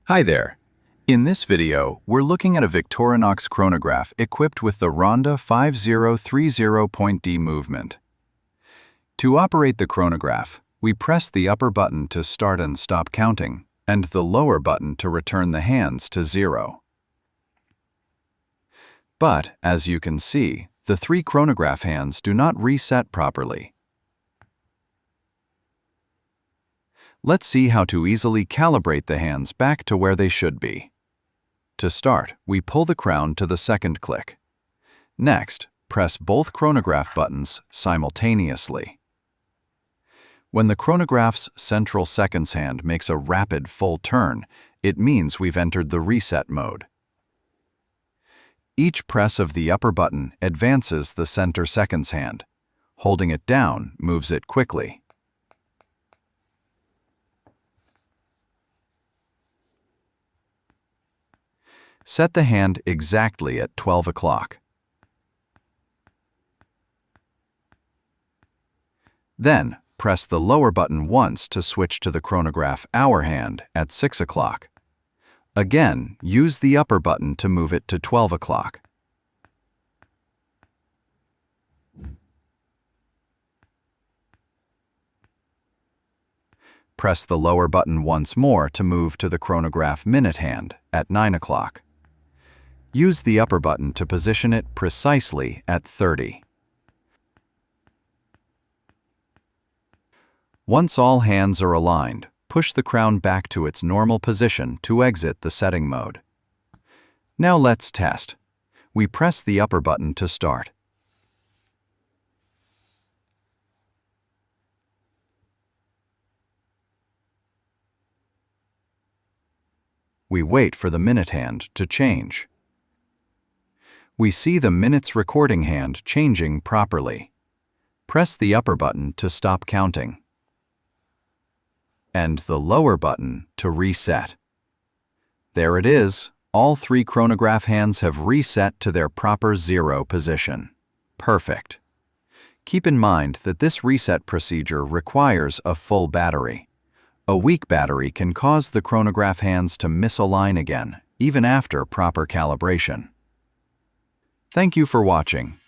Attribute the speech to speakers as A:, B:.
A: Hi there. In this video, we're looking at a Victorinox chronograph equipped with the Ronda 5030.D movement. To operate the chronograph, we press the upper button to start and stop counting, and the lower button to return the hands to 0. But, as you can see, the 3 chronograph hands do not reset properly. Let's see how to easily calibrate the hands back to where they should be. To start, we pull the crown to the second click. Next, press both chronograph buttons simultaneously. When the chronograph's central seconds hand makes a rapid full turn, it means we've entered the reset mode. Each press of the upper button advances the center seconds hand. Holding it down moves it quickly. Set the hand exactly at 12 o'clock. Then, press the lower button once to switch to the chronograph hour hand at 6 o'clock. Again, use the upper button to move it to 12 o'clock. Press the lower button once more to move to the chronograph minute hand at 9 o'clock. Use the upper button to position it precisely at 30. Once all hands are aligned, push the crown back to its normal position to exit the setting mode. Now let's test. We press the upper button to start. We wait for the minute hand to change. We see the minutes recording hand changing properly. Press the upper button to stop counting, and the lower button to reset. There it is. All 3 chronograph hands have reset to their proper 0 position. Perfect. Keep in mind that this reset procedure requires a full battery. A weak battery can cause the chronograph hands to misalign again, even after proper calibration. Thank you for watching.